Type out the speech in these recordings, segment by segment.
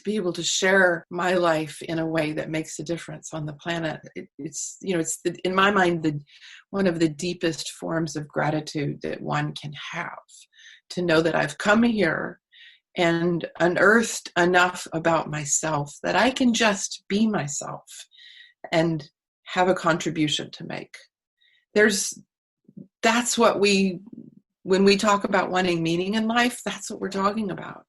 be able to share my life in a way that makes a difference on the planet. It's in my mind, one of the deepest forms of gratitude that one can have, to know that I've come here and unearthed enough about myself that I can just be myself and have a contribution to make. That's what when we talk about wanting meaning in life, that's what we're talking about,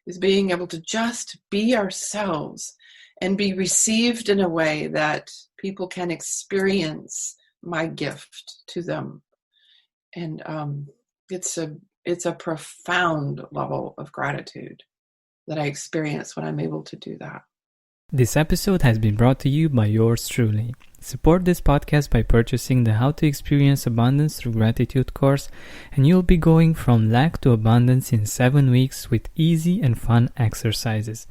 is being able to just be ourselves and be received in a way that people can experience my gift to them. And it's a profound level of gratitude that I experience when I'm able to do that. This episode has been brought to you by yours truly. Support this podcast by purchasing the How to Experience Abundance Through Gratitude course, and you'll be going from lack to abundance in 7 weeks with easy and fun exercises.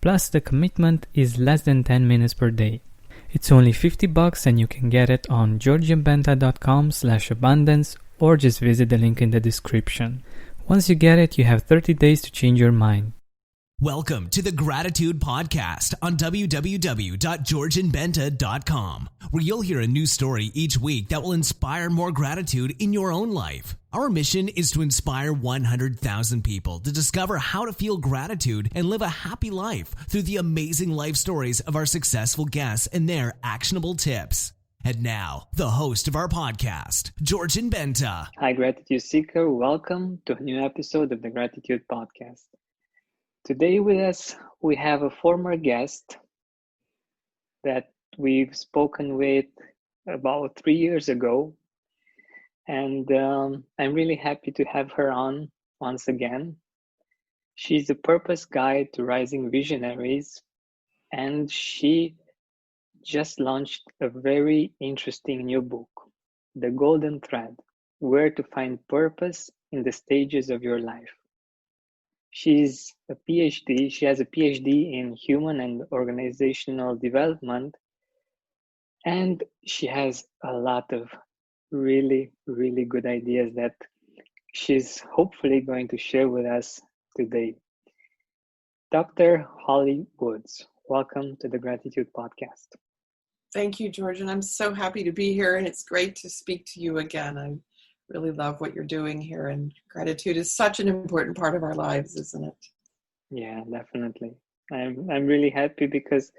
Plus, the commitment is less than 10 minutes per day. It's only $50 and you can get it on georgianbenta.com/abundance or just visit the link in the description. Once you get it, you have 30 days to change your mind. Welcome to the Gratitude Podcast on www.georgianbenta.com, where you'll hear a new story each week that will inspire more gratitude in your own life. Our mission is to inspire 100,000 people to discover how to feel gratitude and live a happy life through the amazing life stories of our successful guests and their actionable tips. And now, the host of our podcast, Georgian Benta. Hi, Gratitude Seeker. Welcome to a new episode of the Gratitude Podcast. Today with us, we have a former guest that we've spoken with about 3 years ago. And I'm really happy to have her on once again. She's a purpose guide to rising visionaries, and she just launched a very interesting new book, The Golden Thread, Where to Find Purpose in the Stages of Your Life. She's a PhD. She has a PhD in human and organizational development, and she has a lot of really, really good ideas that she's hopefully going to share with us today. Dr. Holly Woods, welcome to the Gratitude Podcast. Thank you, Georgian. I'm so happy to be here, and it's great to speak to you again. I really love what you're doing here, and gratitude is such an important part of our lives, isn't it? Yeah, definitely. I'm really happy because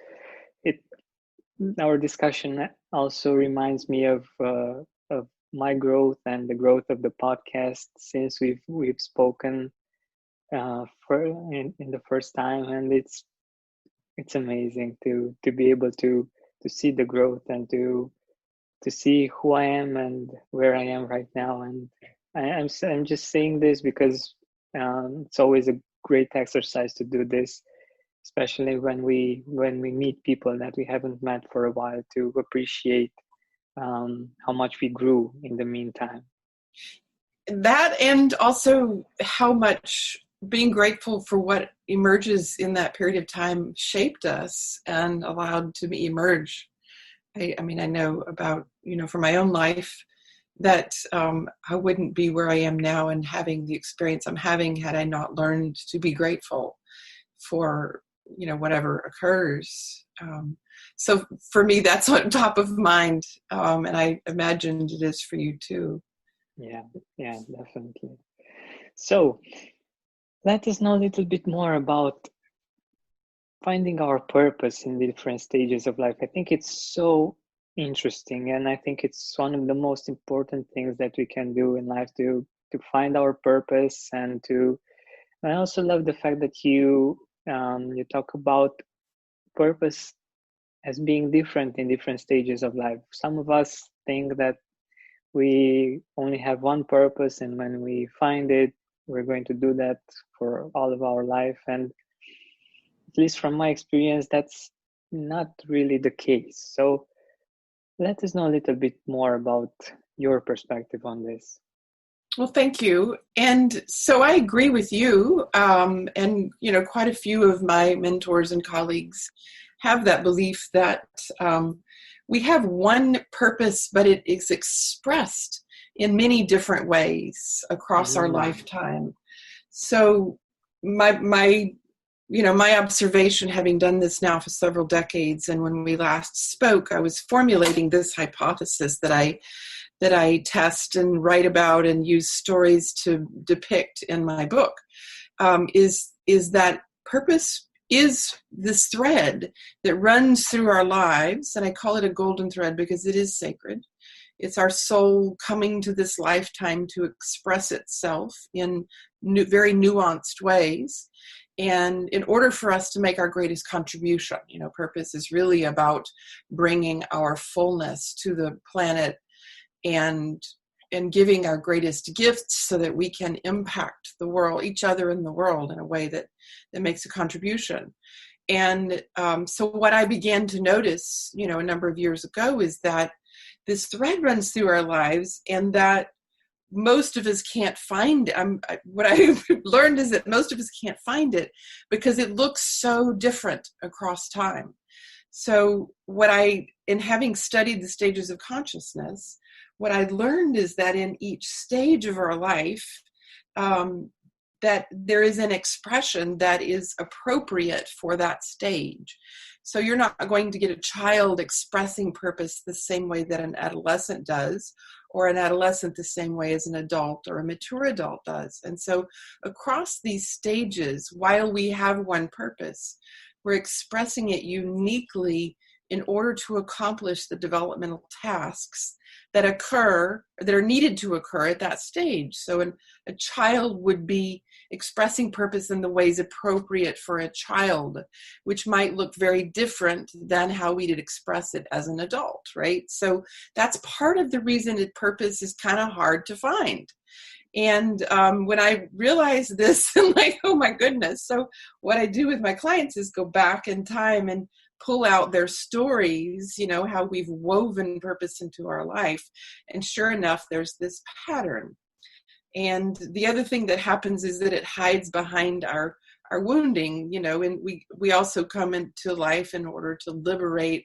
our discussion also reminds me of my growth and the growth of the podcast since we've spoken in the first time, and it's amazing to be able to see the growth and to see who I am and where I am right now. And I'm just saying this because it's always a great exercise to do this, especially when we meet people that we haven't met for a while, to appreciate how much we grew in the meantime. That, and also how much being grateful for what emerges in that period of time shaped us and allowed to emerge. I mean, I know about, for my own life that I wouldn't be where I am now and having the experience I'm having had I not learned to be grateful for, whatever occurs. So for me, that's on top of mind. And I imagined it is for you too. Yeah, definitely. So let us know a little bit more about finding our purpose in the different stages of life. I think it's so interesting, and I think it's one of the most important things that we can do in life to find our purpose. And I also love the fact that you talk about purpose as being different in different stages of life. Some of us think that we only have one purpose, and when we find it, we're going to do that for all of our life. And at least from my experience, that's not really the case. So let us know a little bit more about your perspective on this. Well, thank you. And so I agree with you. And, quite a few of my mentors and colleagues have that belief that we have one purpose, but it is expressed in many different ways across our lifetime. So my my observation, having done this now for several decades, and when we last spoke, I was formulating this hypothesis that I test and write about and use stories to depict in my book, is that purpose is this thread that runs through our lives, and I call it a golden thread because it is sacred. It's our soul coming to this lifetime to express itself in very nuanced ways. And in order for us to make our greatest contribution, purpose is really about bringing our fullness to the planet and giving our greatest gifts so that we can impact the world, each other in the world, in a way that makes a contribution. And so what I began to notice, a number of years ago, is that this thread runs through our lives, and that most of us can't find it. What I've learned is that most of us can't find it because it looks so different across time. So in having studied the stages of consciousness, what I learned is that in each stage of our life, that there is an expression that is appropriate for that stage. So you're not going to get a child expressing purpose the same way that an adolescent does, or an adolescent the same way as an adult or a mature adult does. And so across these stages, while we have one purpose, we're expressing it uniquely in order to accomplish the developmental tasks that are needed to occur at that stage. So a child would be expressing purpose in the ways appropriate for a child, which might look very different than how we'd express it as an adult, right? So that's part of the reason that purpose is kind of hard to find. And when I realized this, I'm like, oh my goodness. So what I do with my clients is go back in time and pull out their stories, how we've woven purpose into our life. And sure enough, there's this pattern. And the other thing that happens is that it hides behind our wounding, and we also come into life in order to liberate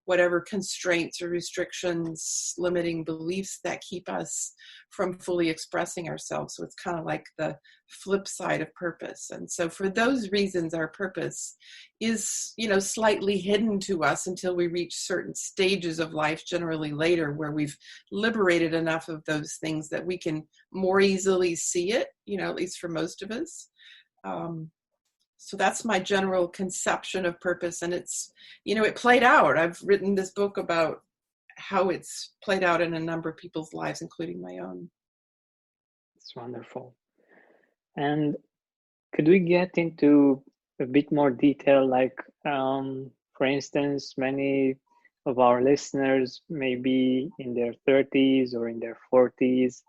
whatever constraints or restrictions, limiting beliefs that keep us from fully expressing ourselves. So it's kind of like the flip side of purpose. And so for those reasons, our purpose is, slightly hidden to us until we reach certain stages of life, generally later, where we've liberated enough of those things that we can more easily see it, at least for most of us. So that's my general conception of purpose. And it's, it played out. I've written this book about how it's played out in a number of people's lives, including my own. It's wonderful. And could we get into a bit more detail? Like, for instance, many of our listeners may be in their 30s or in their 40s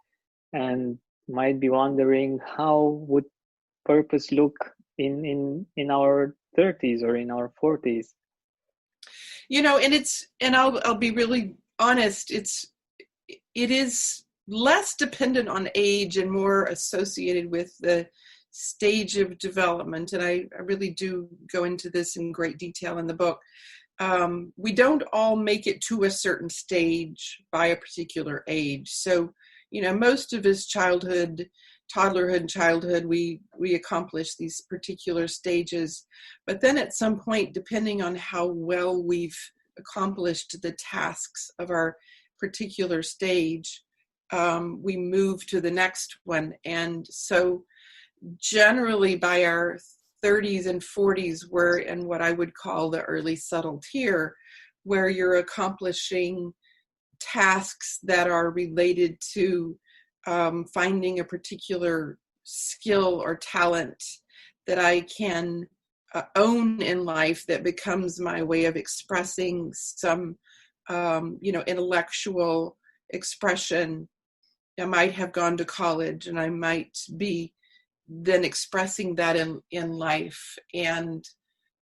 and might be wondering, how would purpose look in our 30s or in our 40s? And I'll be really honest, it is less dependent on age and more associated with the stage of development. And I really do go into this in great detail in the book. We don't all make it to a certain stage by a particular age. So, most of us toddlerhood, childhood, we accomplish these particular stages. But then at some point, depending on how well we've accomplished the tasks of our particular stage, we move to the next one. And so generally by our 30s and 40s, we're in what I would call the early subtle tier, where you're accomplishing tasks that are related to finding a particular skill or talent that I can own in life that becomes my way of expressing some, intellectual expression. I might have gone to college and I might be then expressing that in life. And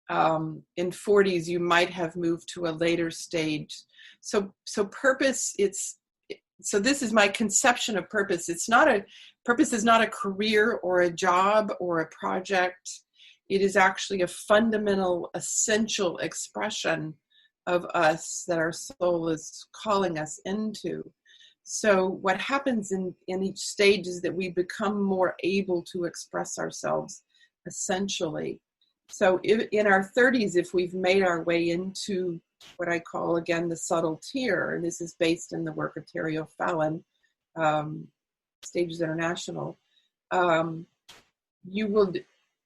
in 40s, you might have moved to a later stage. So purpose, so this is my conception of purpose. Purpose is not a career or a job or a project. It is actually a fundamental, essential expression of us that our soul is calling us into. So what happens in each stage is that we become more able to express ourselves essentially. So in our 30s, if we've made our way into what I call, again, the subtle tier, and this is based in the work of Terry O'Fallon, Stages International, you will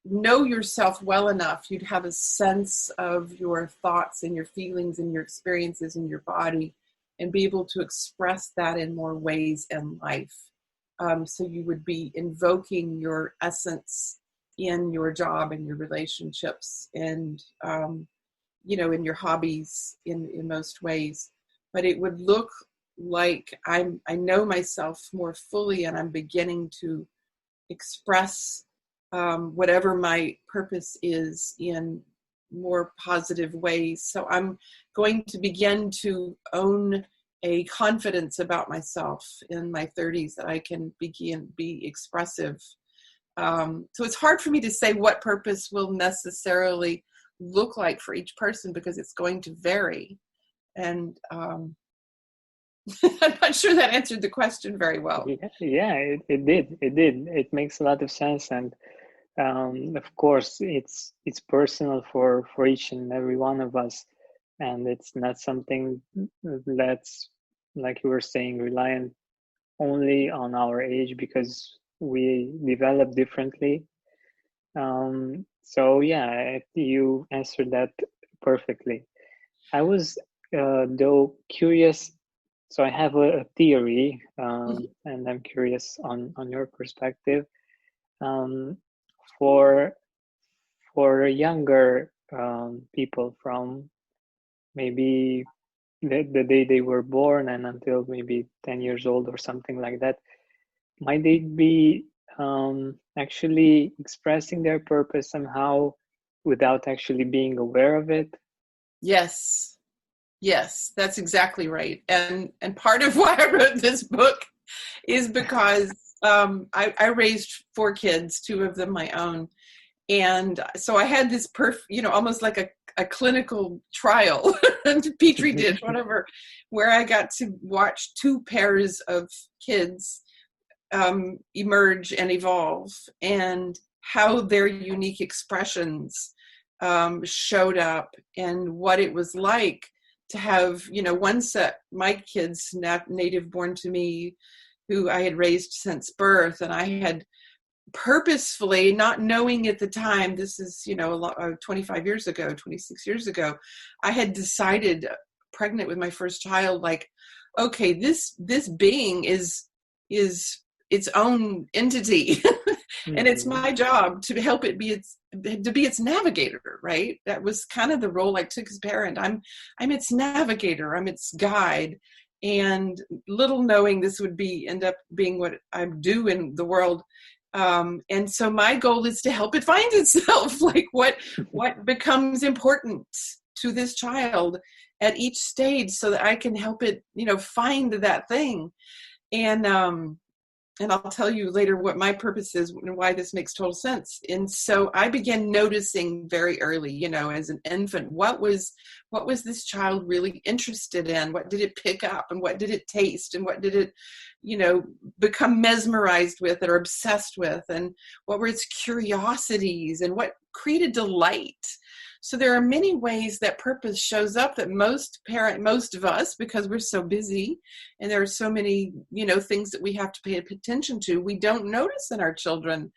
know yourself well enough. You'd have a sense of your thoughts and your feelings and your experiences in your body and be able to express that in more ways in life. So you would be invoking your essence in your job and your relationships and, in your hobbies in most ways. But it would look like I know myself more fully and I'm beginning to express whatever my purpose is in more positive ways. So I'm going to begin to own a confidence about myself in my 30s that I can be expressive. So it's hard for me to say what purpose will necessarily look like for each person because it's going to vary. And I'm not sure that answered the question very well. Yeah, it did. It did. It makes a lot of sense. And of course, it's personal for each and every one of us. And it's not something that's, like you were saying, reliant only on our age because we develop differently. So yeah, you answered that perfectly. I was though curious. So I have a theory, and I'm curious on your perspective. For younger people from maybe the day they were born and until maybe 10 years old or something like that, might they be actually expressing their purpose somehow without actually being aware of it? Yes, that's exactly right. And part of why I wrote this book is because I raised 4 kids, 2 of them my own. And so I had this almost like a clinical trial, petri dish, whatever, where I got to watch 2 pairs of kids emerge and evolve and how their unique expressions showed up and what it was like to have, one set, my kids, native born to me, who I had raised since birth, and I had purposefully, not knowing at the time, this is 25 years ago, 26 years ago, I had decided, pregnant with my first child, like, okay, this being is its own entity. And it's my job to help it be its navigator, right? That was kind of the role I took as parent. I'm its navigator, I'm its guide. And little knowing this would end up being what I do in the world. And so my goal is to help it find itself, like what becomes important to this child at each stage so that I can help it, find that thing. And I'll tell you later what my purpose is and why this makes total sense. And so I began noticing very early, as an infant, what was this child really interested in? What did it pick up and what did it taste and what did it, become mesmerized with or obsessed with? And what were its curiosities and what created delight? So there are many ways that purpose shows up that most of us, because we're so busy and there are so many, things that we have to pay attention to, we don't notice in our children.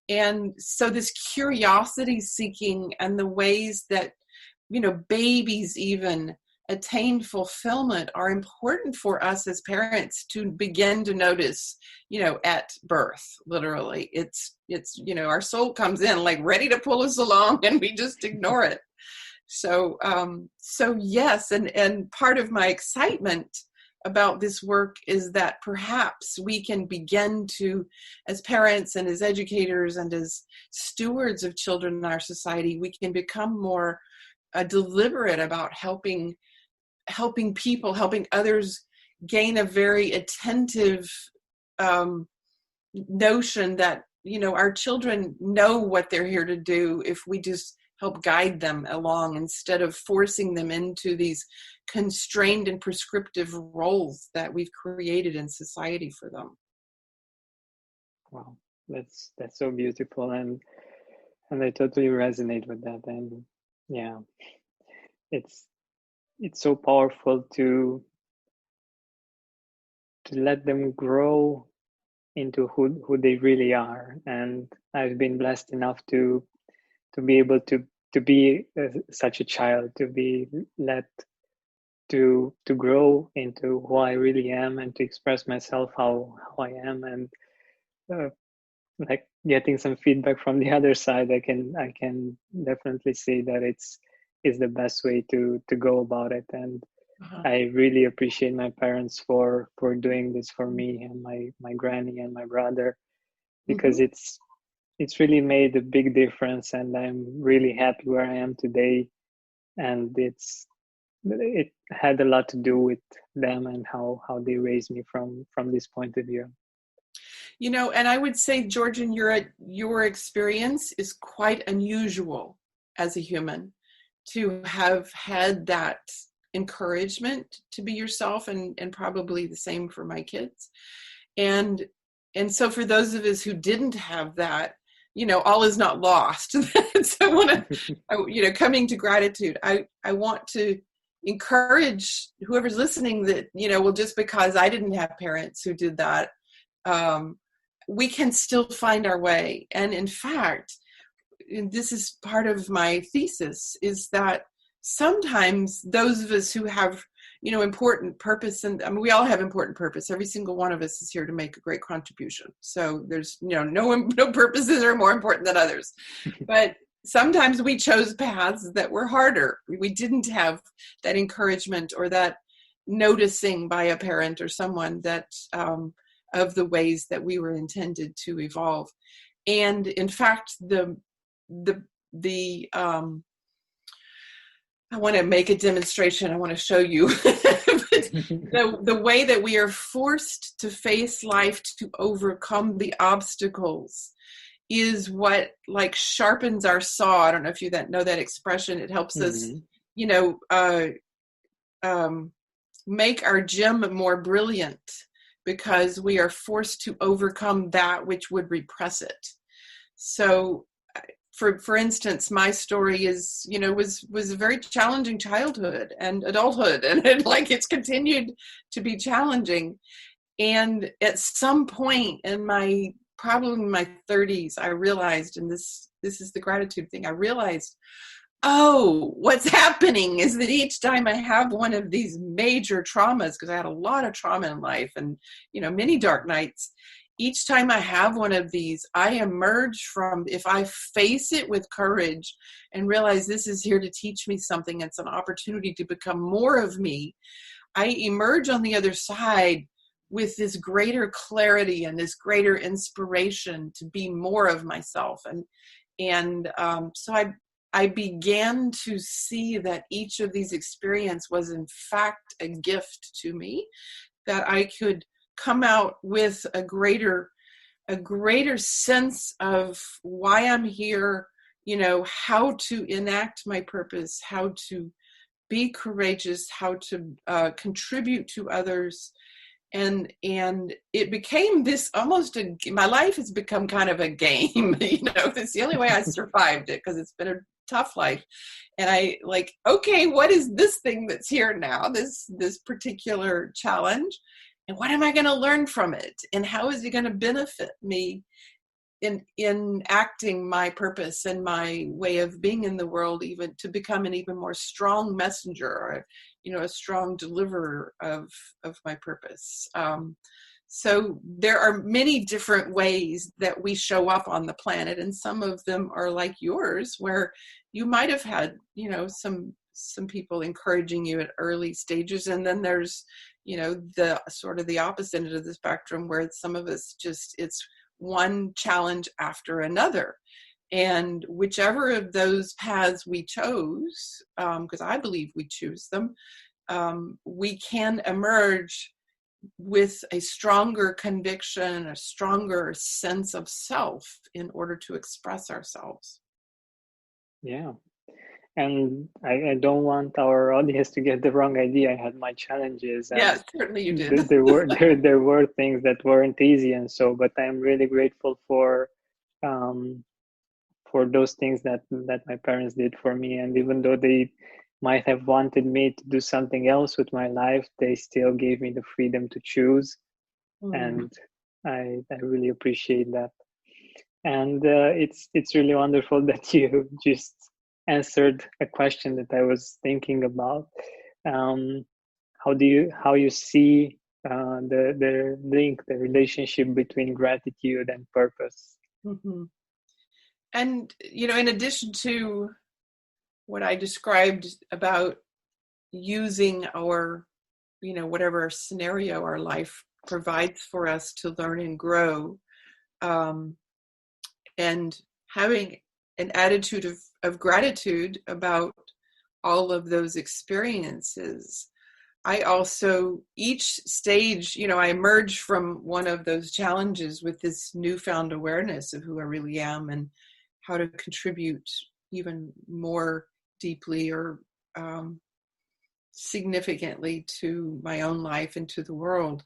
And so this curiosity seeking and the ways that, babies even attain fulfillment are important for us as parents to begin to notice, at birth, literally. It's our soul comes in like ready to pull us along and we just ignore it. So yes. And part of my excitement about this work is that perhaps we can begin to, as parents and as educators and as stewards of children in our society, we can become more deliberate about helping people, helping others gain a very attentive notion that, our children know what they're here to do if we just help guide them along instead of forcing them into these constrained and prescriptive roles that we've created in society for them. Wow, that's so beautiful. And And I totally resonate with that. And yeah, it's so powerful to let them grow into who they really are. And I've been blessed enough to be able to be such a child, to be let to grow into who I really am, and to express myself how I am. And uh, like getting some feedback from the other side, I can definitely say that it's the best way to go about it. And Uh-huh. I really appreciate my parents for doing this for me, and my granny and my brother, because Mm-hmm. it's really made a big difference, and I'm really happy where I am today. And it had a lot to do with them and how they raised me from this point of view. You know, and I would say, Georgian, your experience is quite unusual as a human, to have had that encouragement to be yourself, and probably the same for my kids. And so for those of us who didn't have that, you know, all is not lost. So I want to, you know, coming to gratitude, I want to encourage whoever's listening that, you know, well, just because I didn't have parents who did that, we can still find our way. And in fact, this is part of my thesis, is that sometimes those of us who have, you know, important purpose, and I mean, we all have important purpose. Every single one of us is here to make a great contribution. So there's, you know, no purposes are more important than others. But sometimes we chose paths that were harder. We didn't have that encouragement or that noticing by a parent or someone that of the ways that we were intended to evolve. And in fact, the I want to make a demonstration. I want to show you the way that we are forced to face life, to overcome the obstacles, is what like sharpens our saw. I don't know if you know that expression. It helps us, you know, make our gem more brilliant, because we are forced to overcome that which would repress it. So for instance, my story is, you know, was a very challenging childhood and adulthood, and it's continued to be challenging. And at some point in probably my 30s, I realized, and this is the gratitude thing, I realized, oh, what's happening is that each time I have one of these major traumas, because I had a lot of trauma in life and, you know, many dark nights, each time I have one of these, I emerge from, if I face it with courage and realize this is here to teach me something, it's an opportunity to become more of me, I emerge on the other side with this greater clarity and this greater inspiration to be more of myself. So I began to see that each of these experiences was in fact a gift to me, that I could come out with a greater sense of why I'm here, you know, how to enact my purpose, how to be courageous, how to contribute to others. And it became this almost my life has become kind of a game. You know, it's the only way I survived it, because it's been a tough life. And I like, okay, what is this thing that's here now, this particular challenge, and what am I going to learn from it, and how is it going to benefit me in acting my purpose and my way of being in the world, even to become an even more strong messenger, or, you know, a strong deliverer of my purpose. So there are many different ways that we show up on the planet, and some of them are like yours, where you might have had, you know, some people encouraging you at early stages, and then there's, you know, the sort of the opposite end of the spectrum, where some of us just, it's one challenge after another. And whichever of those paths we chose, because I believe we choose them, we can emerge with a stronger conviction, a stronger sense of self in order to express ourselves. Yeah. And I don't want our audience to get the wrong idea. I had my challenges, and Yes, certainly you did. there were things that weren't easy, and so. But I'm really grateful for for those things that my parents did for me. And even though they might have wanted me to do something else with my life, they still gave me the freedom to choose. And I really appreciate that. And it's really wonderful that you just answered a question that I was thinking about. How you see the link, the relationship between gratitude and purpose? Mm-hmm. And in addition to what I described about using our, whatever scenario our life provides for us to learn and grow, and having an attitude of gratitude about all of those experiences. I also, each stage, I emerge from one of those challenges with this newfound awareness of who I really am and how to contribute even more deeply or significantly to my own life and to the world.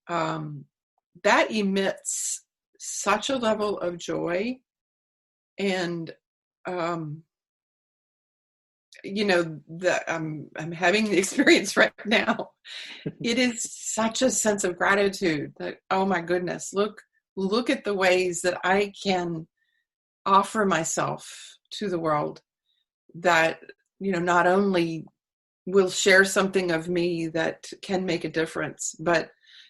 That emits such a level of joy, and that I'm having the experience right now. It is such a sense of gratitude that, oh my goodness, look at the ways that I can offer myself to the world that, not only will share something of me that can make a difference, but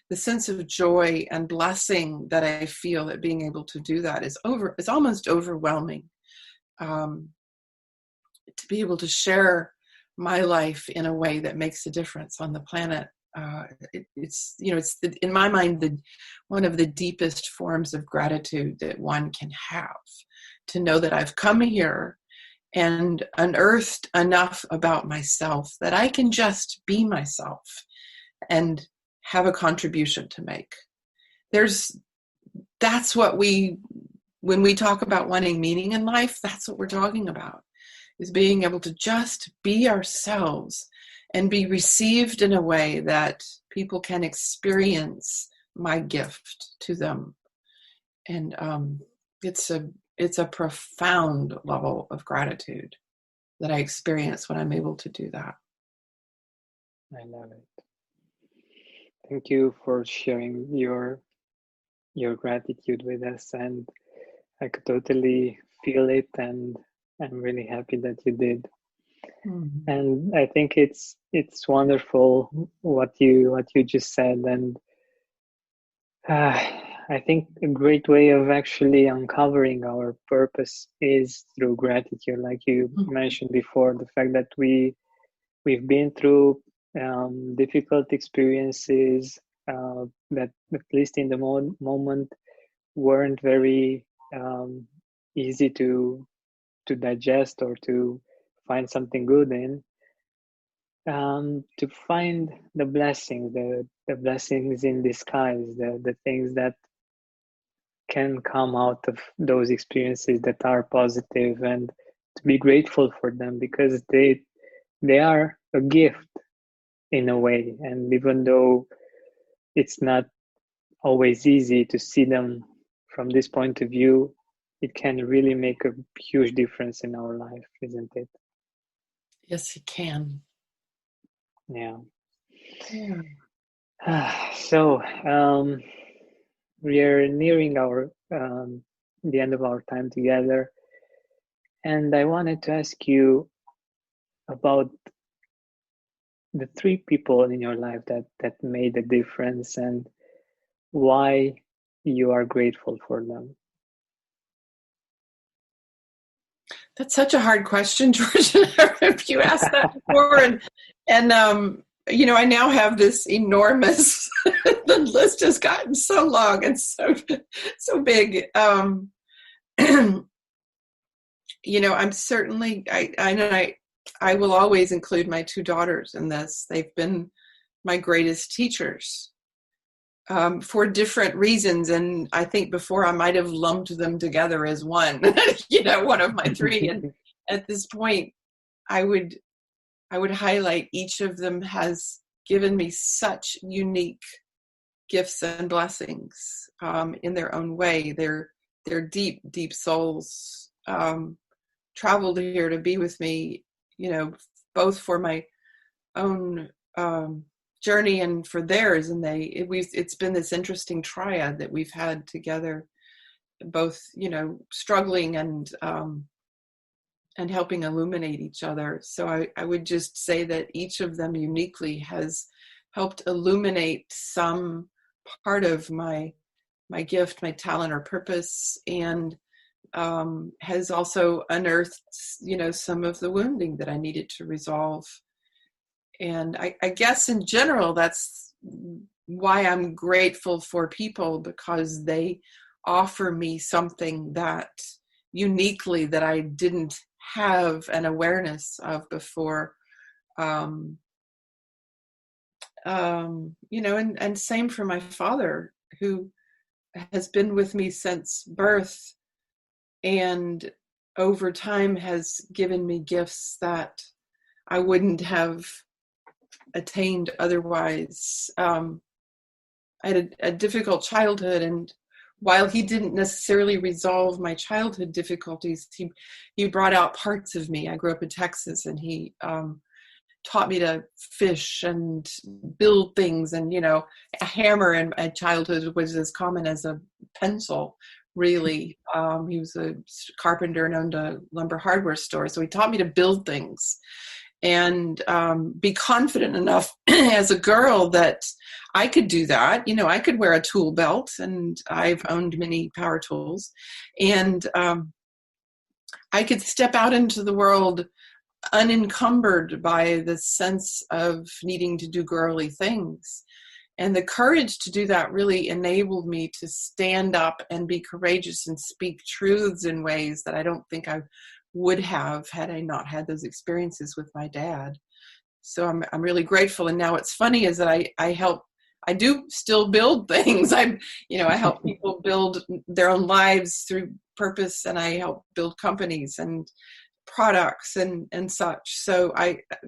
the sense of joy and blessing that I feel at being able to do that is almost overwhelming. To be able to share my life in a way that makes a difference on the planet. It's in my mind, one of the deepest forms of gratitude that one can have, to know that I've come here and unearthed enough about myself that I can just be myself and have a contribution to make. That's what when we talk about wanting meaning in life, that's what we're talking about, is being able to just be ourselves and be received in a way that people can experience my gift to them. And it's a profound level of gratitude that I experience when I'm able to do that. I love it. Thank you for sharing your gratitude with us, and I could totally feel it, and I'm really happy that you did. Mm-hmm. And I think it's wonderful what you just said, and I think a great way of actually uncovering our purpose is through gratitude, like you mentioned before, the fact that we've been through difficult experiences that, at least in the moment, weren't very easy to digest or to find something good in. To find the blessings, the blessings in disguise, the things that can come out of those experiences that are positive, and to be grateful for them, because they are a gift in a way. And even though it's not always easy to see them from this point of view, it can really make a huge difference in our life, isn't it? Yes, it can. Yeah. So we are nearing the end of our time together, and I wanted to ask you about the 3 people in your life that made a difference, and why you are grateful for them. That's such a hard question, George. If you asked that before, and I now have this enormous. The list has gotten so long and so big. I'm certainly. I will always include my 2 daughters in this. They've been my greatest teachers. For different reasons, and I think before I might have lumped them together as one, one of my 3. And at this point, I would highlight each of them has given me such unique gifts and blessings in their own way. They're deep, deep souls traveled here to be with me, both for my own journey and for theirs. And it's been this interesting triad that we've had together, both, struggling and helping illuminate each other. So I would just say that each of them uniquely has helped illuminate some part of my gift, my talent or purpose, and has also unearthed, some of the wounding that I needed to resolve. And I guess in general, that's why I'm grateful for people, because they offer me something that uniquely that I didn't have an awareness of before. And same for my father, who has been with me since birth, and over time has given me gifts that I wouldn't have attained otherwise. I had a difficult childhood, and while he didn't necessarily resolve my childhood difficulties, he brought out parts of me. I grew up in Texas, and he taught me to fish and build things, and a hammer in my childhood was as common as a pencil, really. He was a carpenter and owned a lumber hardware store, so he taught me to build things and be confident enough as a girl that I could do that. I could wear a tool belt, and I've owned many power tools, and I could step out into the world unencumbered by the sense of needing to do girly things. And the courage to do that really enabled me to stand up and be courageous and speak truths in ways that I don't think I would have had I not had those experiences with my dad. So I'm really grateful. And now what's funny is that I do still build things. I help people build their own lives through purpose, and I help build companies and products and such. So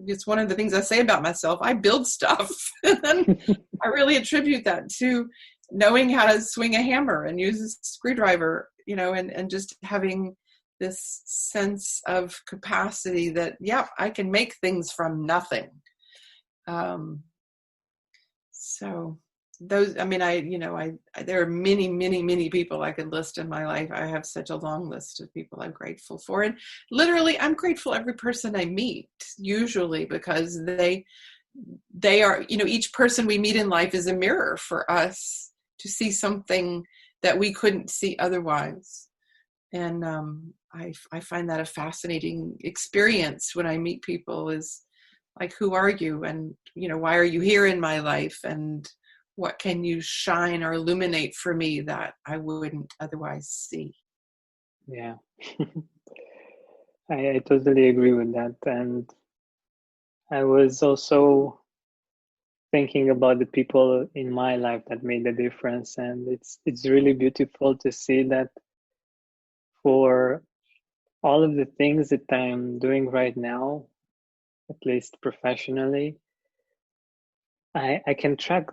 it's one of the things I say about myself. I build stuff. And I really attribute that to knowing how to swing a hammer and use a screwdriver, and just having this sense of capacity that, I can make things from nothing. So those, there are many, many, many people I could list in my life. I have such a long list of people I'm grateful for. And literally, I'm grateful every person I meet, usually, because they are, each person we meet in life is a mirror for us to see something that we couldn't see otherwise. And I find that a fascinating experience when I meet people, is like, who are you? And, why are you here in my life? And what can you shine or illuminate for me that I wouldn't otherwise see? Yeah, I totally agree with that. And I was also thinking about the people in my life that made the difference. And it's really beautiful to see that for all of the things that I'm doing right now, at least professionally, I can track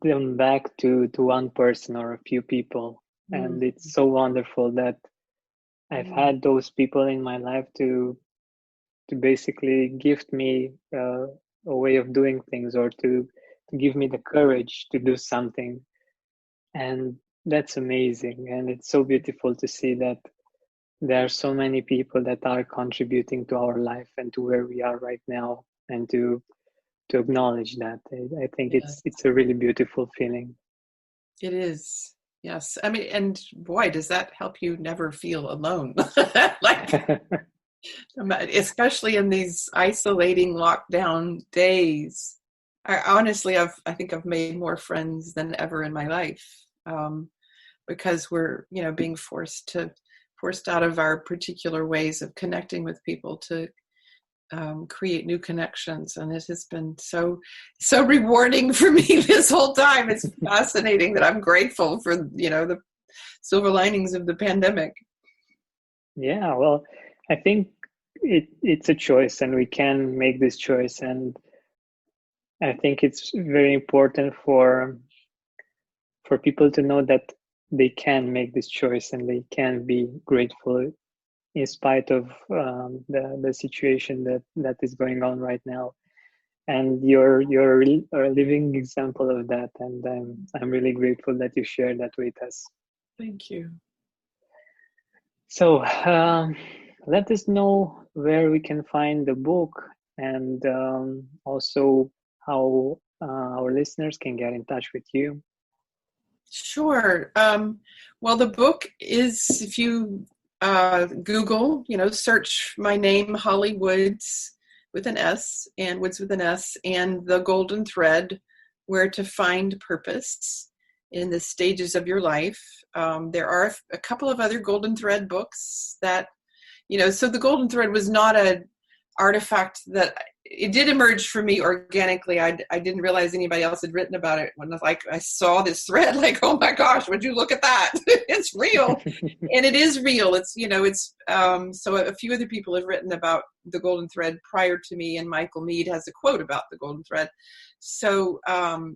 them back to one person or a few people. And it's so wonderful that I've had those people in my life to basically gift me a way of doing things, or to give me the courage to do something. And that's amazing. And it's so beautiful to see that there are so many people that are contributing to our life and to where we are right now, and to acknowledge that. I think it's a really beautiful feeling. It is. Yes. And boy, does that help you never feel alone. Especially in these isolating lockdown days. I think I've made more friends than ever in my life, because we're, being forced out of our particular ways of connecting with people to create new connections. And it has been so rewarding for me this whole time. It's fascinating that I'm grateful for, the silver linings of the pandemic. Yeah, well, I think it's a choice, and we can make this choice. And I think it's very important for people to know that they can make this choice, and they can be grateful in spite of the situation that is going on right now. And you're a living example of that, and I'm really grateful that you shared that with us. Thank you. So let us know where we can find the book, and also how our listeners can get in touch with you. Sure. Well, the book is, if you Google, search my name, Holly Woods with an S, and Woods with an S, and The Golden Thread, Where to Find Purpose in the Stages of Your Life. There are a couple of other Golden Thread books that, so the Golden Thread was not an artifact that it did emerge for me organically. I didn't realize anybody else had written about it. When I saw this thread, like, oh my gosh, would you look at that? It's real. And it is real. It's, so a few other people have written about the Golden Thread prior to me, and Michael Mead has a quote about the Golden Thread. So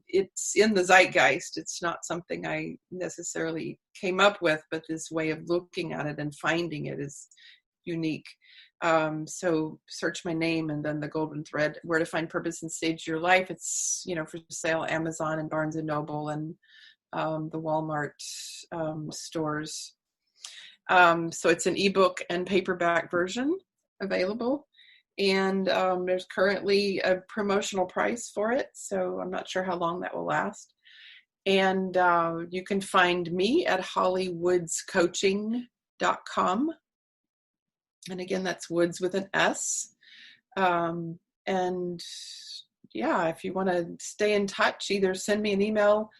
it's in the zeitgeist. It's not something I necessarily came up with, but this way of looking at it and finding it is unique. So search my name and then The Golden Thread, Where to Find Purpose and Stage Your Life. It's, for sale, Amazon and Barnes and Noble and the Walmart stores. So it's an ebook and paperback version available. And there's currently a promotional price for it. So I'm not sure how long that will last. And you can find me at hollywoodscoaching.com. And again, that's Woods with an S. And yeah, if you want to stay in touch, either send me an email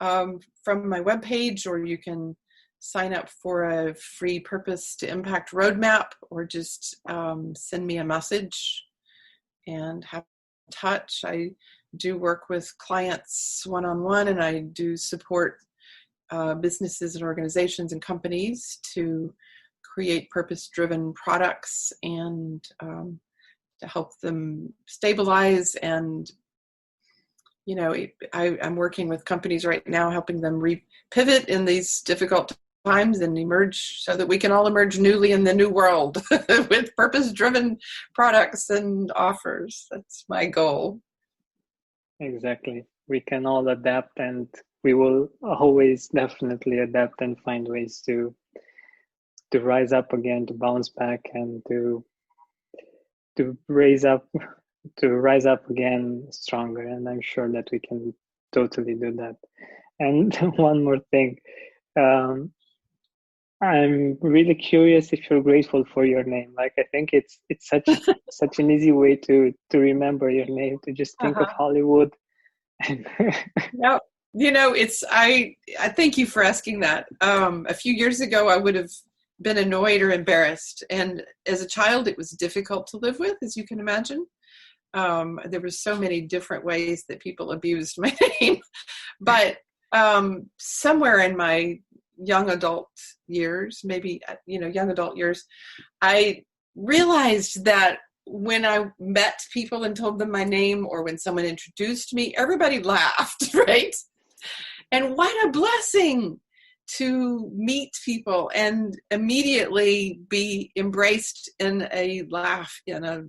from my webpage, or you can sign up for a free Purpose to Impact roadmap, or just send me a message and have touch. I do work with clients one-on-one, and I do support businesses and organizations and companies to create purpose-driven products and to help them stabilize. And, I'm working with companies right now, helping them pivot in these difficult times and emerge so that we can all emerge newly in the new world with purpose-driven products and offers. That's my goal. Exactly. We can all adapt, and we will always definitely adapt and find ways to rise up again, to bounce back, and to rise up again stronger. And I'm sure that we can totally do that. And one more thing, I'm really curious if you're grateful for your name. Like, I think it's such an easy way to remember your name, to just think of Hollywood. No, I thank you for asking that. A few years ago, I would have been annoyed or embarrassed. And as a child, it was difficult to live with, as you can imagine. There were so many different ways that people abused my name. But somewhere in my young adult years, I realized that when I met people and told them my name, or when someone introduced me, everybody laughed, right? And what a blessing to meet people and immediately be embraced in a laugh, in a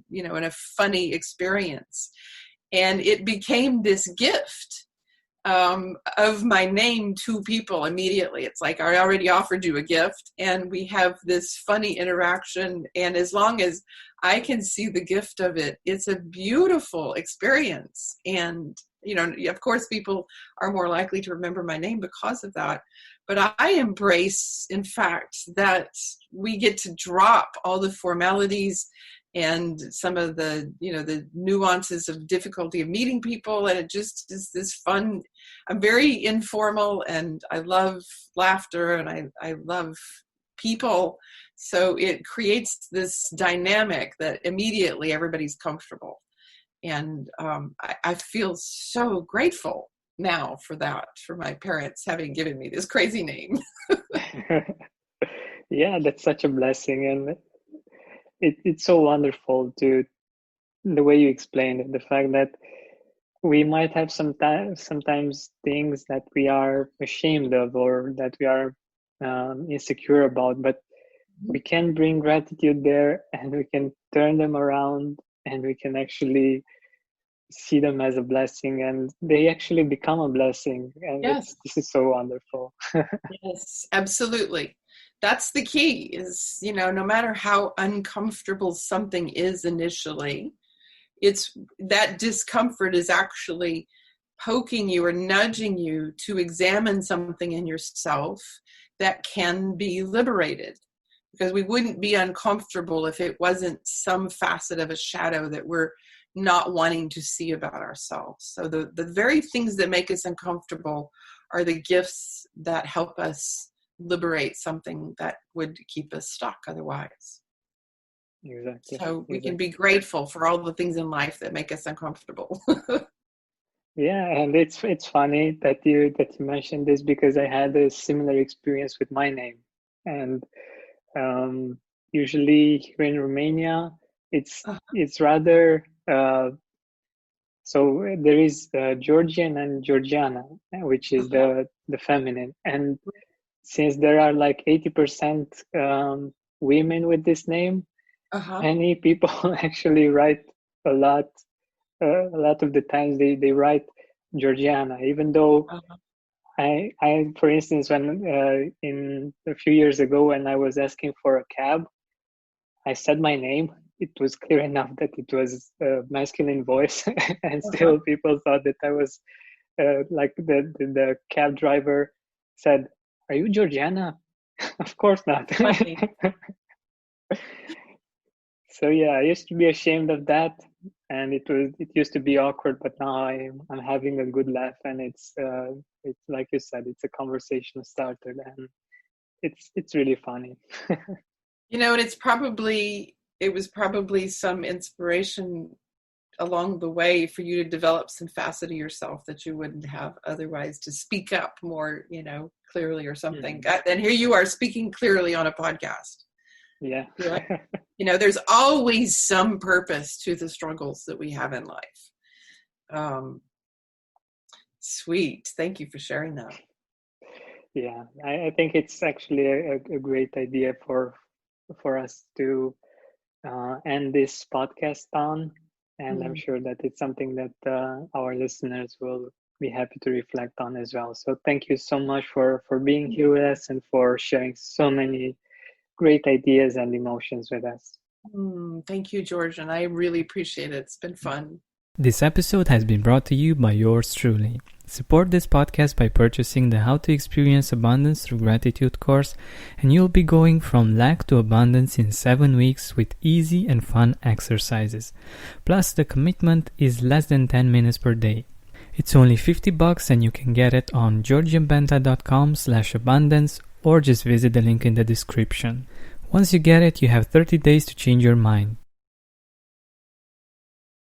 funny experience. And it became this gift of my name to people immediately. It's like, I already offered you a gift, and we have this funny interaction. And as long as I can see the gift of it, it's a beautiful experience. And, of course, people are more likely to remember my name because of that. But I embrace, in fact, that we get to drop all the formalities and some of the, the nuances of difficulty of meeting people. And it just is this fun. I'm very informal, and I love laughter, and I love people. So it creates this dynamic that immediately everybody's comfortable. And I feel so grateful now for that, for my parents having given me this crazy name. Yeah, that's such a blessing. And it's so wonderful to the way you explained it, the fact that we might have sometimes things that we are ashamed of, or that we are insecure about, but we can bring gratitude there, and we can turn them around, and we can actually see them as a blessing, and they actually become a blessing. And Yes. this is so wonderful. Yes, absolutely. That's the key is, no matter how uncomfortable something is initially, it's that discomfort is actually poking you or nudging you to examine something in yourself that can be liberated. Because we wouldn't be uncomfortable if it wasn't some facet of a shadow that we're not wanting to see about ourselves. So the very things that make us uncomfortable are the gifts that help us liberate something that would keep us stuck otherwise. Exactly. So we can be grateful for all the things in life that make us uncomfortable. Yeah, and it's funny that you mentioned this, because I had a similar experience with my name. And usually here in Romania, it's rather so there is Georgian and Georgiana, which is the feminine. And since there are like 80% women with this name, many people actually write a lot of the times they write Georgiana, even though I for instance, when in a few years ago, when I was asking for a cab, I said my name. It was clear enough that it was a masculine voice, and still people thought that I was like the cab driver said, "Are you Georgiana?" Of course not. So yeah, I used to be ashamed of that, and it used to be awkward. But now I'm having a good laugh, and it's like you said, it's a conversation starter, and it's really funny. And it was probably some inspiration along the way for you to develop some facet of yourself that you wouldn't have otherwise, to speak up more, clearly or something. And here you are speaking clearly on a podcast. Yeah. There's always some purpose to the struggles that we have in life. Sweet. Thank you for sharing that. Yeah, I think it's actually a great idea for us to end this podcast on. And I'm sure that it's something that our listeners will be happy to reflect on as well. So thank you so much for being here with us, and for sharing so many great ideas and emotions with us. Thank you, George, and I really appreciate it. It's been fun. This episode has been brought to you by yours truly. Support this podcast by purchasing the How to Experience Abundance Through Gratitude course, and you'll be going from lack to abundance in 7 weeks with easy and fun exercises. Plus, the commitment is less than 10 minutes per day. It's only $50 and you can get it on georgianbenta.com/abundance, or just visit the link in the description. Once you get it, you have 30 days to change your mind.